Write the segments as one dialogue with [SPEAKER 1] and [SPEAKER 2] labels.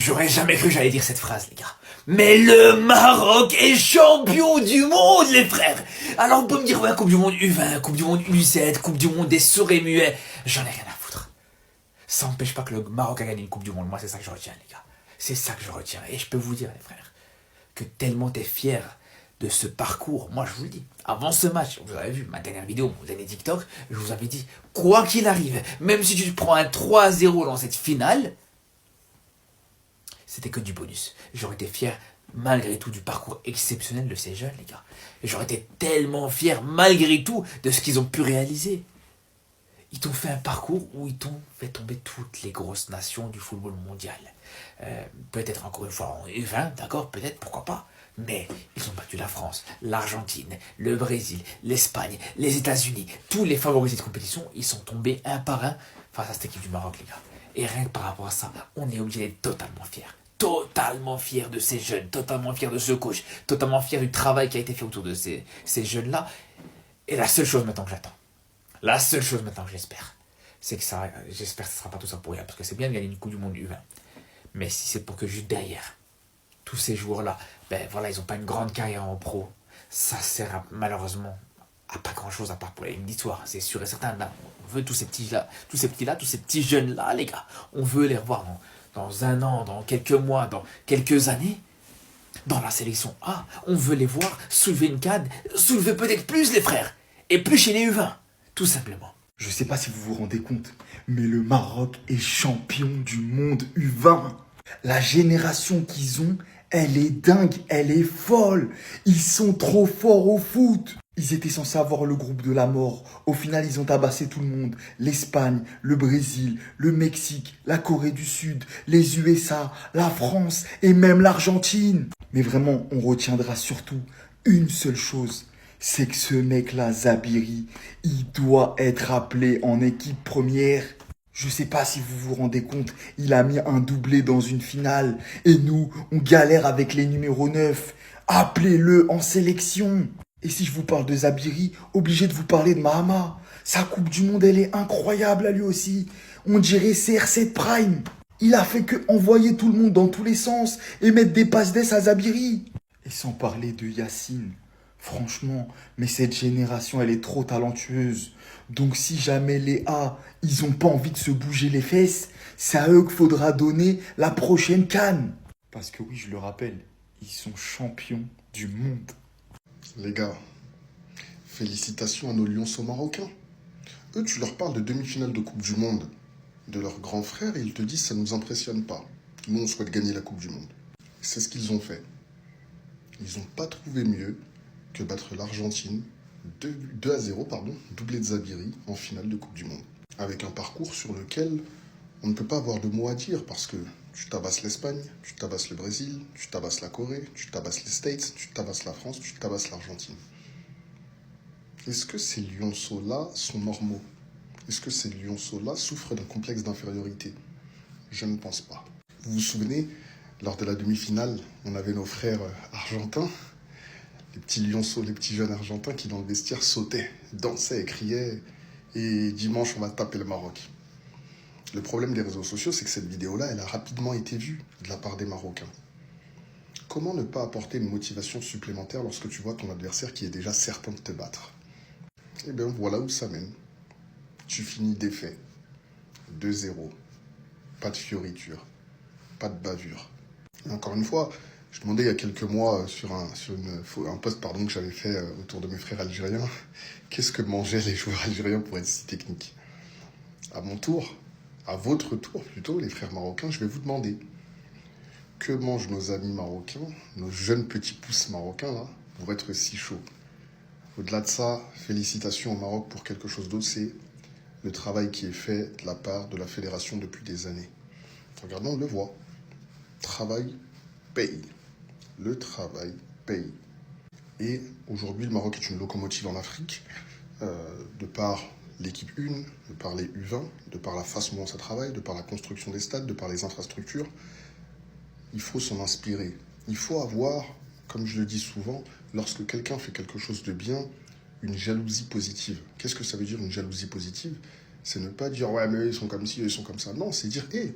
[SPEAKER 1] J'aurais jamais cru que j'allais dire cette phrase, les gars. Mais le Maroc est champion du monde, les frères. Alors on peut me dire, ouais, Coupe du Monde U20, Coupe du Monde U7, Coupe du Monde des sourds et muets. J'en ai rien à foutre. Ça n'empêche pas que le Maroc a gagné une Coupe du Monde. Moi, c'est ça que je retiens, les gars. C'est ça que je retiens. Et je peux vous dire, les frères, que tellement t'es fier de ce parcours. Moi, je vous le dis, avant ce match, vous avez vu ma dernière vidéo, mon dernier TikTok, je vous avais dit, quoi qu'il arrive, même si tu prends un 3-0 dans cette finale, c'était que du bonus. J'aurais été fier, malgré tout, du parcours exceptionnel de ces jeunes, les gars. Et j'aurais été tellement fier, malgré tout, de ce qu'ils ont pu réaliser. Ils t'ont fait un parcours où ils t'ont fait tomber toutes les grosses nations du football mondial. Peut-être encore une fois en U20, d'accord, peut-être, pourquoi pas. Mais ils ont battu la France, l'Argentine, le Brésil, l'Espagne, les États-Unis. Tous les favoris de cette compétition, ils sont tombés un par un face à cette équipe du Maroc, les gars. Et rien que par rapport à ça, on est obligé d'être totalement fiers. Totalement fiers de ces jeunes, totalement fiers de ce coach, totalement fiers du travail qui a été fait autour de ces jeunes-là. Et la seule chose maintenant que j'attends, la seule chose maintenant que j'espère, c'est que ça, j'espère que ce ne sera pas tout ça pour rien, parce que c'est bien de gagner une Coupe du Monde U20. Mais si c'est pour que juste derrière, tous ces joueurs-là, ben voilà, ils n'ont pas une grande carrière en pro, ça sert malheureusement à pas grand-chose à part pour une histoire, c'est sûr et certain. Là, on veut tous ces petits-là, tous ces petits jeunes-là, les gars, on veut les revoir dans un an, dans quelques mois, dans quelques années, dans la sélection A. On veut les voir soulever une canne, soulever peut-être plus les frères, et plus chez les U20. Tout simplement.
[SPEAKER 2] Je sais pas si vous vous rendez compte, mais le Maroc est champion du monde U20. La génération qu'ils ont, elle est dingue, elle est folle. Ils sont trop forts au foot. Ils étaient censés avoir le groupe de la mort. Au final, ils ont tabassé tout le monde. L'Espagne, le Brésil, le Mexique, la Corée du Sud, les USA, la France et même l'Argentine. Mais vraiment, on retiendra surtout une seule chose. C'est que ce mec-là, Zabiri, il doit être appelé en équipe première. Je sais pas si vous vous rendez compte, il a mis un doublé dans une finale. Et nous, on galère avec les numéros 9. Appelez-le en sélection. Et si je vous parle de Zabiri, obligé de vous parler de Mahama. Sa Coupe du Monde, elle est incroyable à lui aussi. On dirait CR7 Prime. Il a fait que envoyer tout le monde dans tous les sens et mettre des passes d'ess à Zabiri. Et sans parler de Yacine. Franchement, mais cette génération, elle est trop talentueuse. Donc si jamais les A, ils ont pas envie de se bouger les fesses, c'est à eux qu'il faudra donner la prochaine CAN. Parce que oui, je le rappelle, ils sont champions du monde.
[SPEAKER 3] Les gars, félicitations à nos lionceaux marocains. Eux, tu leur parles de demi-finale de Coupe du Monde de leurs grands frères et ils te disent ça ne nous impressionne pas. Nous, on souhaite gagner la Coupe du Monde. C'est ce qu'ils ont fait. Ils n'ont pas trouvé mieux que battre l'Argentine 2-0, doublé de Zabiri en finale de Coupe du Monde. Avec un parcours sur lequel on ne peut pas avoir de mots à dire parce que tu tabasses l'Espagne, tu tabasses le Brésil, tu tabasses la Corée, tu tabasses les States, tu tabasses la France, tu tabasses l'Argentine. Est-ce que ces lionceaux-là sont normaux? Est-ce que ces lionceaux-là souffrent d'un complexe d'infériorité? Je ne pense pas. Vous vous souvenez, lors de la demi-finale, on avait nos frères argentins, les petits lionceaux, les petits jeunes argentins qui dans le vestiaire sautaient, dansaient et criaient « Et dimanche, on va taper le Maroc ». Le problème des réseaux sociaux, c'est que cette vidéo-là, elle a rapidement été vue de la part des Marocains. Comment ne pas apporter une motivation supplémentaire lorsque tu vois ton adversaire qui est déjà certain de te battre? Eh bien, voilà où ça mène. Tu finis défait. 2-0. Pas de fioriture. Pas de bavure. Et encore une fois, je demandais il y a quelques mois sur un post que j'avais fait autour de mes frères algériens, qu'est-ce que mangeaient les joueurs algériens pour être si techniques? À mon tour, à votre tour plutôt, les frères marocains, je vais vous demander que mangent nos amis marocains, nos jeunes petits pousses marocains là, pour être si chauds. Au-delà de ça, félicitations au Maroc pour quelque chose d'autre, c'est le travail qui est fait de la part de la fédération depuis des années. Regardons, on le voit. Travail paye. Le travail paye. Et aujourd'hui, le Maroc est une locomotive en Afrique, de par l'équipe 1, de par les U20, de par la façon dont ça travaille, de par la construction des stades, de par les infrastructures. Il faut s'en inspirer. Il faut avoir, comme je le dis souvent, lorsque quelqu'un fait quelque chose de bien, une jalousie positive. Qu'est-ce que ça veut dire une jalousie positive? C'est ne pas dire « ouais, mais eux, ils sont comme ci, eux, ils sont comme ça ». Non, c'est dire « hé,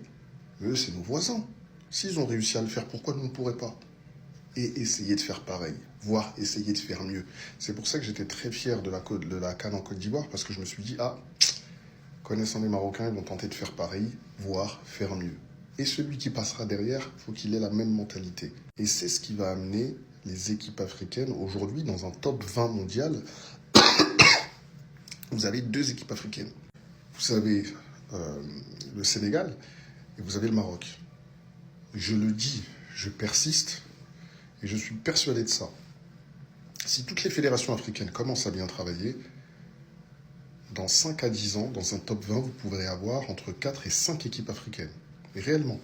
[SPEAKER 3] eux, c'est nos voisins. S'ils ont réussi à le faire, pourquoi nous ne pourrions pas? Et essayer de faire pareil, voire essayer de faire mieux. C'est pour ça que j'étais très fier de la CAN en Côte d'Ivoire, parce que je me suis dit, ah, connaissant les Marocains, ils vont tenter de faire pareil, voire faire mieux. Et celui qui passera derrière, il faut qu'il ait la même mentalité. Et c'est ce qui va amener les équipes africaines aujourd'hui dans un top 20 mondial. Vous avez 2 équipes africaines. Vous avez le Sénégal et vous avez le Maroc. Je le dis, je persiste et je suis persuadé de ça. Si toutes les fédérations africaines commencent à bien travailler, dans 5 à 10 ans, dans un top 20, vous pourrez avoir entre 4 et 5 équipes africaines. Et réellement,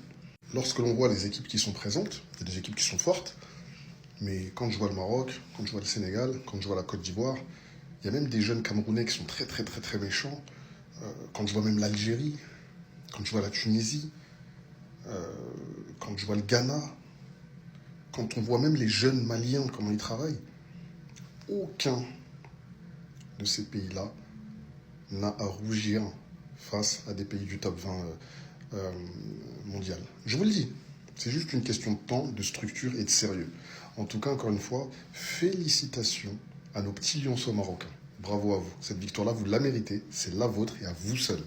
[SPEAKER 3] lorsque l'on voit les équipes qui sont présentes, il y a des équipes qui sont fortes, mais quand je vois le Maroc, quand je vois le Sénégal, quand je vois la Côte d'Ivoire, il y a même des jeunes Camerounais qui sont très très très très méchants. Quand je vois même l'Algérie, quand je vois la Tunisie, quand je vois le Ghana, quand on voit même les jeunes Maliens, comment ils travaillent, aucun de ces pays-là n'a à rougir face à des pays du top 20 mondial. Je vous le dis, c'est juste une question de temps, de structure et de sérieux. En tout cas, encore une fois, félicitations à nos petits lionceaux marocains. Bravo à vous. Cette victoire-là, vous la méritez. C'est la vôtre et à vous seul.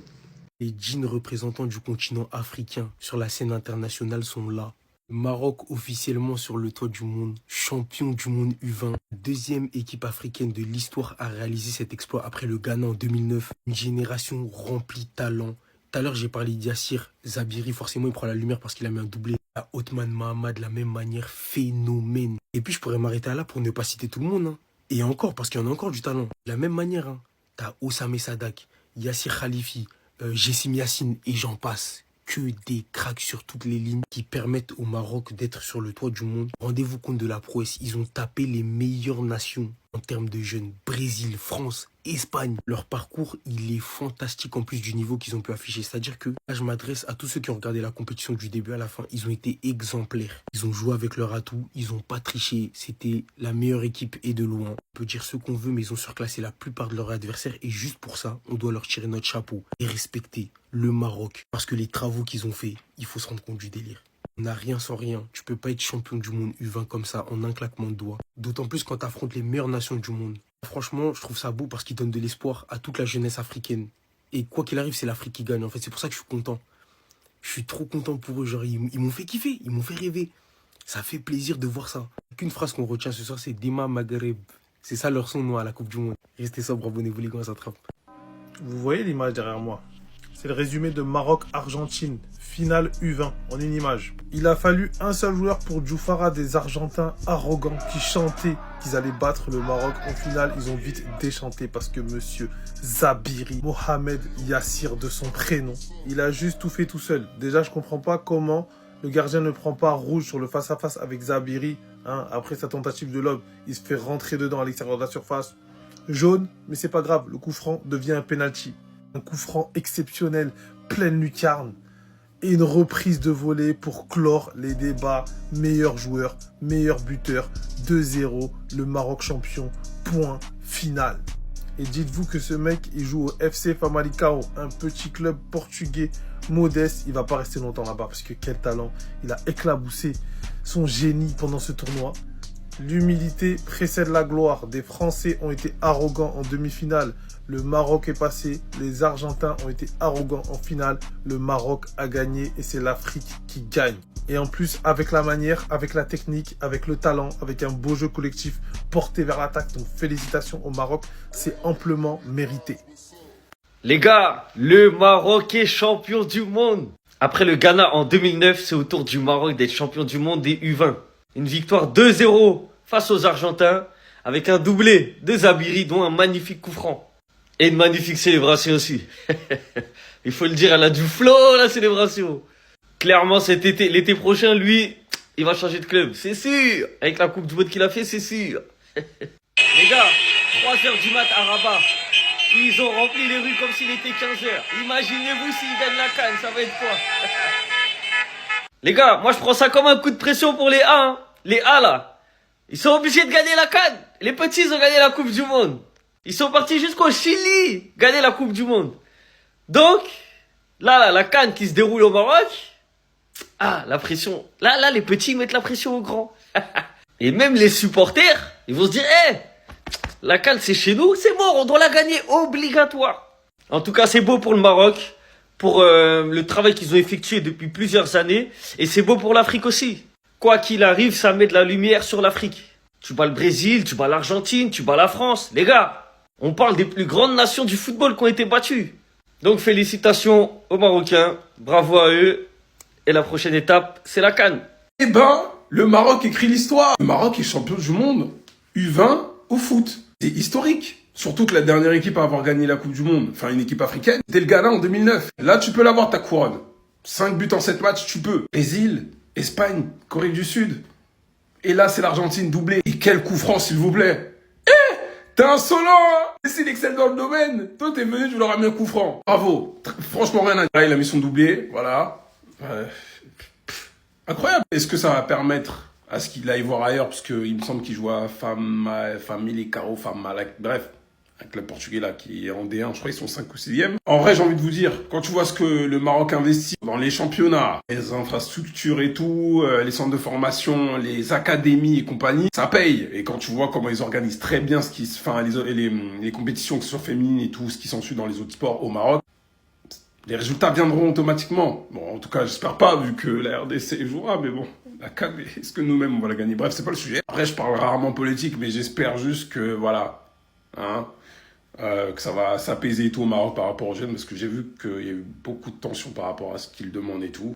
[SPEAKER 4] Les dignes représentants du continent africain sur la scène internationale sont là. Le Maroc officiellement sur le toit du monde, champion du monde U20, deuxième équipe africaine de l'histoire à réaliser cet exploit après le Ghana en 2009. Une génération remplie de talent. Tout à l'heure, j'ai parlé d'Yassir Zabiri. Forcément, il prend la lumière parce qu'il a mis un doublé. À Othman Mahamad, de la même manière, phénomène. Et puis, je pourrais m'arrêter là pour ne pas citer tout le monde. Hein. Et encore, parce qu'il y en a encore du talent. De la même manière, hein. T'as Osame Sadak, Yassir Khalifi, Jessim Yassine et j'en passe. Que des cracks sur toutes les lignes qui permettent au Maroc d'être sur le toit du monde. Rendez-vous compte de la prouesse. Ils ont tapé les meilleures nations en termes de jeunes. Brésil, France, Espagne. Leur parcours, il est fantastique en plus du niveau qu'ils ont pu afficher. C'est-à-dire que là, je m'adresse à tous ceux qui ont regardé la compétition du début à la fin. Ils ont été exemplaires. Ils ont joué avec leur atout. Ils n'ont pas triché. C'était la meilleure équipe et de loin. On peut dire ce qu'on veut, mais ils ont surclassé la plupart de leurs adversaires. Et juste pour ça, on doit leur tirer notre chapeau et respecter le Maroc. Parce que les travaux qu'ils ont fait, il faut se rendre compte du délire. On n'a rien sans rien. Tu peux pas être champion du monde U20 comme ça en un claquement de doigts. D'autant plus quand tu affrontes les meilleures nations du monde. Franchement, je trouve ça beau parce qu'ils donnent de l'espoir à toute la jeunesse africaine. Et quoi qu'il arrive, c'est l'Afrique qui gagne. En fait, c'est pour ça que je suis content. Je suis trop content pour eux. Genre, ils m'ont fait kiffer, ils m'ont fait rêver. Ça fait plaisir de voir ça. Qu'une phrase qu'on retient ce soir, c'est Dima Maghreb. C'est ça leur son, nous, à la Coupe du Monde. Restez sobre, abonnez-vous les gars, ça attrape.
[SPEAKER 5] Vous voyez l'image derrière moi? C'est le résumé de Maroc-Argentine, finale U20, en une image. Il a fallu un seul joueur pour Djoufara, des Argentins arrogants qui chantaient qu'ils allaient battre le Maroc. En finale, ils ont vite déchanté parce que monsieur Zabiri, Mohamed Yassir de son prénom, il a juste tout fait tout seul. Déjà, je comprends pas comment le gardien ne prend pas rouge sur le face-à-face avec Zabiri. Hein, après sa tentative de lob, il se fait rentrer dedans à l'extérieur de la surface. Jaune, mais c'est pas grave, le coup franc devient un penalty. Un coup franc exceptionnel, pleine lucarne. Et une reprise de volée pour clore les débats. Meilleur joueur, meilleur buteur, 2-0, le Maroc champion, point final. Et dites-vous que ce mec, il joue au FC Famalicão, un petit club portugais modeste. Il va pas rester longtemps là-bas parce que quel talent. Il a éclaboussé son génie pendant ce tournoi. L'humilité précède la gloire. Des Français ont été arrogants en demi-finale. Le Maroc est passé. Les Argentins ont été arrogants en finale. Le Maroc a gagné et c'est l'Afrique qui gagne. Et en plus, avec la manière, avec la technique, avec le talent, avec un beau jeu collectif porté vers l'attaque. Donc félicitations au Maroc. C'est amplement mérité.
[SPEAKER 6] Les gars, le Maroc est champion du monde. Après le Ghana en 2009, c'est au tour du Maroc d'être champion du monde des U20. Une victoire 2-0 face aux Argentins, avec un doublé de Zabiri, dont un magnifique coup franc. Et une magnifique célébration aussi. Il faut le dire, elle a du flow, la célébration. Clairement, cet été, l'été prochain, lui, il va changer de club, c'est sûr. Avec la coupe du monde qu'il a fait, c'est sûr. Les gars, 3h du mat à Rabat. Ils ont rempli les rues comme s'il était 15h. Imaginez-vous s'ils gagnent la CAN, ça va être quoi? Les gars, moi je prends ça comme un coup de pression pour les A. Hein. Les A là, ils sont obligés de gagner la CAN. Les petits, ils ont gagné la Coupe du Monde. Ils sont partis jusqu'au Chili gagner la Coupe du Monde. Donc, là, la CAN qui se déroule au Maroc, Ah, la pression. Là, les petits mettent la pression aux grands. Et même les supporters, ils vont se dire, la CAN, c'est chez nous, c'est mort, on doit la gagner obligatoire. En tout cas, c'est beau pour le Maroc, pour le travail qu'ils ont effectué depuis plusieurs années. Et c'est beau pour l'Afrique aussi. Quoi qu'il arrive, ça met de la lumière sur l'Afrique. Tu bats le Brésil, tu bats l'Argentine, tu bats la France. Les gars, on parle des plus grandes nations du football qui ont été battues. Donc félicitations aux Marocains, bravo à eux. Et la prochaine étape, c'est la CAN.
[SPEAKER 7] Eh ben, le Maroc écrit l'histoire. Le Maroc est champion du monde U20 au foot. C'est historique. Surtout que la dernière équipe à avoir gagné la Coupe du Monde, enfin une équipe africaine, c'était le Ghana en 2009. Là, tu peux l'avoir ta couronne. 5 buts en 7 matchs, tu peux. Brésil, Espagne, Corée du Sud. Et là, c'est l'Argentine doublée. Et quel coup franc, s'il vous plaît. T'es insolent, hein. S'il excelle dans le domaine. Toi, t'es venu, tu leur as mis un coup franc. Bravo. Franchement, rien à dire. Là, il a mis son doublé, voilà. Incroyable. Est-ce que ça va permettre à ce qu'il aille voir ailleurs, parce qu'il me semble qu'il joue à Famille Caro, bref, un club portugais là qui est en D1, je crois qu'ils sont 5 ou 6e. En vrai, j'ai envie de vous dire, quand tu vois ce que le Maroc investit dans les championnats, les infrastructures et tout, les centres de formation, les académies et compagnie, ça paye. Et quand tu vois comment ils organisent très bien les compétitions, que ce soit féminines et tout, ce qui s'ensuit dans les autres sports au Maroc, les résultats viendront automatiquement. Bon, en tout cas, j'espère pas, vu que la RDC jouera, mais bon, la CAN, est-ce que nous-mêmes, on va la gagner? Bref, c'est pas le sujet. Après, je parle rarement politique, mais j'espère juste que, voilà, que ça va s'apaiser et tout au Maroc par rapport aux jeunes, parce que j'ai vu qu'il y a eu beaucoup de tensions par rapport à ce qu'ils demandent et tout.